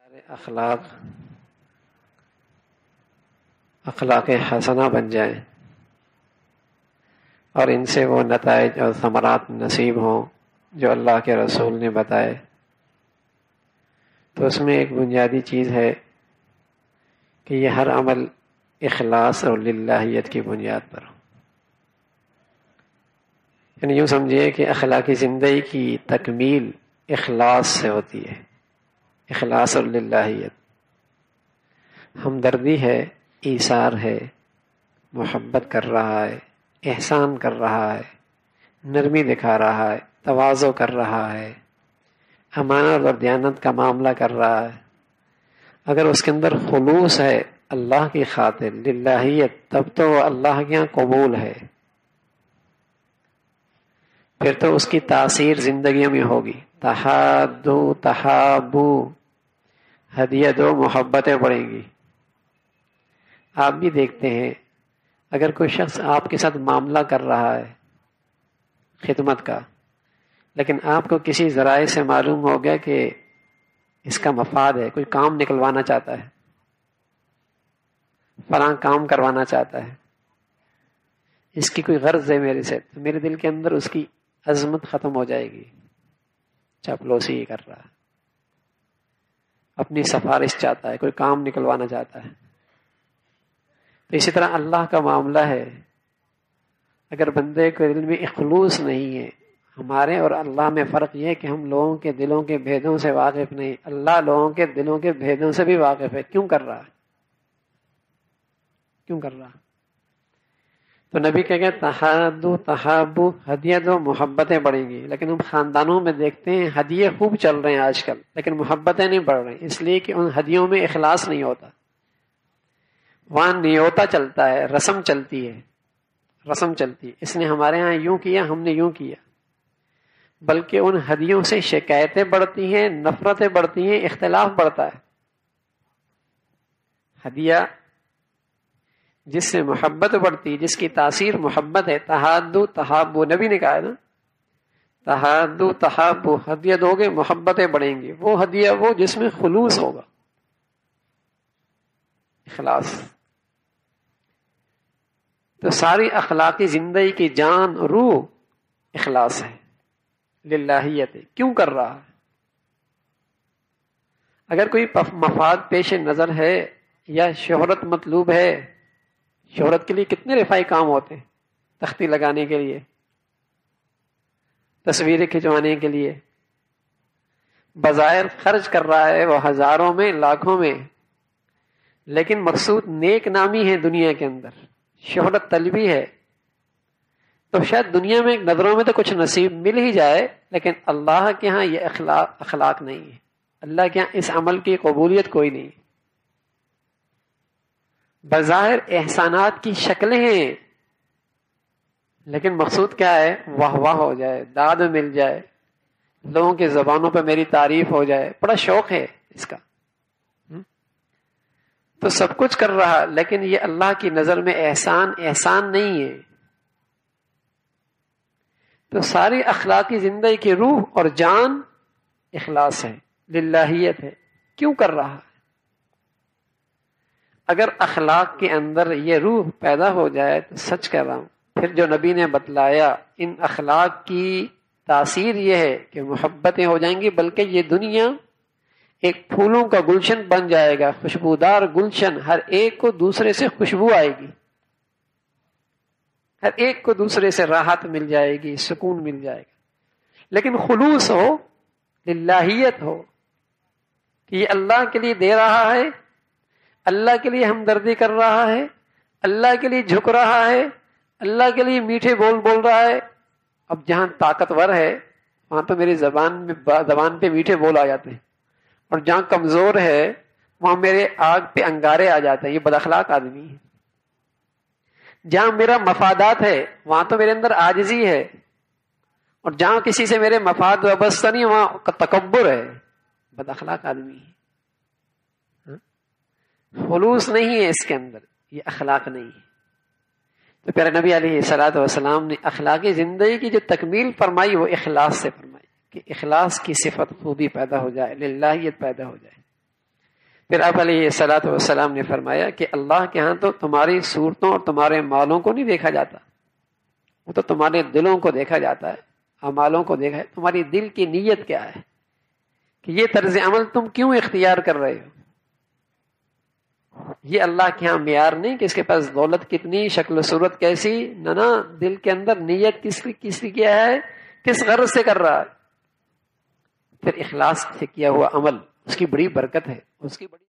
اخلاق حسنہ بن جائیں اور ان سے وہ نتائج اور ثمرات نصیب ہوں جو اللہ کے رسول نے بتائے، تو اس میں ایک بنیادی چیز ہے کہ یہ ہر عمل اخلاص اور للہیت کی بنیاد پر ہو۔ یعنی یوں سمجھیے کہ اخلاقی زندگی کی تکمیل اخلاص سے ہوتی ہے، اخلاص اور للہیت۔ ہمدردی ہے، ایثار ہے، محبت کر رہا ہے، احسان کر رہا ہے، نرمی دکھا رہا ہے، تواضع کر رہا ہے، امانت اور دیانت کا معاملہ کر رہا ہے۔ اگر اس کے اندر خلوص ہے اللہ کی خاطر، للہیت، تب تو وہ اللہ کے یہاں قبول ہے، پھر تو اس کی تاثیر زندگیوں میں ہوگی۔ تحادو تحابو، ہدیہ دو محبتیں بڑھیں گی۔ آپ بھی دیکھتے ہیں اگر کوئی شخص آپ کے ساتھ معاملہ کر رہا ہے خدمت کا، لیکن آپ کو کسی ذرائع سے معلوم ہو گیا کہ اس کا مفاد ہے، کوئی کام نکلوانا چاہتا ہے، فلاں کام کروانا چاہتا ہے، اس کی کوئی غرض ہے میرے سے، تو میرے دل کے اندر اس کی عظمت ختم ہو جائے گی۔ چاپلوسی ہی کر رہا ہے، اپنی سفارش چاہتا ہے، کوئی کام نکلوانا چاہتا ہے۔ تو اسی طرح اللہ کا معاملہ ہے، اگر بندے کے دل میں خلوص نہیں ہے، ہمارے اور اللہ میں فرق یہ ہے کہ ہم لوگوں کے دلوں کے بھیدوں سے واقف نہیں، اللہ لوگوں کے دلوں کے بھیدوں سے بھی واقف ہے۔ کیوں کر رہا ہے؟ کیوں کر رہا؟ تو نبی کہہ گئے تحادو تحابو، ہدیہ دو محبتیں بڑھیں گی۔ لیکن ہم خاندانوں میں دیکھتے ہیں ہدیے خوب چل رہے ہیں آج کل، لیکن محبتیں نہیں بڑھ رہی، اس لیے کہ ان ہدیوں میں اخلاص نہیں ہوتا۔ وہاں نیوتا چلتا ہے، رسم چلتی ہے، رسم چلتی ہے، اس نے ہمارے ہاں یوں کیا، ہم نے یوں کیا، بلکہ ان ہدیوں سے شکایتیں بڑھتی ہیں، نفرتیں بڑھتی ہیں، اختلاف بڑھتا ہے۔ ہدیہ جس سے محبت بڑھتی، جس کی تاثیر محبت ہے، تحادو تحابو، نبی نے کہا ہے نا، تحادو تحابو، ہدیہ دو گے محبتیں بڑھیں گی۔ وہ ہدیہ وہ جس میں خلوص ہوگا، اخلاص۔ تو ساری اخلاقی زندگی کی جان، روح اخلاص ہے، للہیت ہے۔ کیوں کر رہا ہے؟ اگر کوئی مفاد پیش نظر ہے یا شہرت مطلوب ہے، شہرت کے لیے کتنے رفائی کام ہوتے ہیں، تختی لگانے کے لیے، تصویریں کھنچوانے کے لیے، بظاہر خرچ کر رہا ہے وہ ہزاروں میں، لاکھوں میں، لیکن مقصود نیک نامی ہے، دنیا کے اندر شہرت طلبی ہے، تو شاید دنیا میں نظروں میں تو کچھ نصیب مل ہی جائے، لیکن اللہ کے ہاں یہ اخلاق نہیں ہے، اللہ کے ہاں اس عمل کی قبولیت کوئی نہیں۔ بظاہر احسانات کی شکلیں ہیں، لیکن مقصود کیا ہے؟ واہ واہ ہو جائے، داد مل جائے، لوگوں کے زبانوں پہ میری تعریف ہو جائے، بڑا شوق ہے اس کا، تو سب کچھ کر رہا، لیکن یہ اللہ کی نظر میں احسان نہیں ہے۔ تو ساری اخلاقی زندگی کی روح اور جان اخلاص ہے، للہیت ہے۔ کیوں کر رہا ہے؟ اگر اخلاق کے اندر یہ روح پیدا ہو جائے تو سچ کہہ رہا ہوں، پھر جو نبی نے بتلایا ان اخلاق کی تاثیر یہ ہے کہ محبتیں ہو جائیں گی، بلکہ یہ دنیا ایک پھولوں کا گلشن بن جائے گا، خوشبودار گلشن، ہر ایک کو دوسرے سے خوشبو آئے گی، ہر ایک کو دوسرے سے راحت مل جائے گی، سکون مل جائے گا۔ لیکن خلوص ہو، للہیت ہو، کہ یہ اللہ کے لیے دے رہا ہے، اللہ کے لیے ہمدردی کر رہا ہے، اللہ کے لیے جھک رہا ہے، اللہ کے لیے میٹھے بول بول رہا ہے۔ اب جہاں طاقتور ہے وہاں تو میری زبان پہ میٹھے بول آ جاتے ہیں، اور جہاں کمزور ہے وہاں میرے آگ پہ انگارے آ جاتے ہیں، یہ بد اخلاق آدمی ہے۔ جہاں میرا مفادات ہے وہاں تو میرے اندر عاجزی ہے، اور جہاں کسی سے میرے مفاد وابستہ نہیں وہاں تکبر ہے، بد اخلاق آدمی ہے۔ خلوص نہیں ہے اس کے اندر، یہ اخلاق نہیں ہے۔ تو پیارے نبی علیہ الصلوۃ والسلام نے اخلاقی زندگی کی جو تکمیل فرمائی وہ اخلاص سے فرمائی، کہ اخلاص کی صفت خوبی پیدا ہو جائے، للہیت پیدا ہو جائے۔ پھر آپ علیہ الصلوۃ والسلام نے فرمایا کہ اللہ کے ہاں تو تمہاری صورتوں اور تمہارے مالوں کو نہیں دیکھا جاتا، وہ تو تمہارے دلوں کو دیکھا جاتا ہے، اعمالوں کو دیکھا ہے، تمہاری دل کی نیت کیا ہے کہ یہ طرز عمل تم کیوں اختیار کر رہے ہو۔ یہ اللہ کے ہاں معیار نہیں کہ اس کے پاس دولت کتنی، شکل و صورت کیسی، نہ دل کے اندر نیت کس کی کیا ہے، کس غرض سے کر رہا ہے۔ پھر اخلاص سے کیا ہوا عمل اس کی بڑی برکت ہے، اس کی بڑی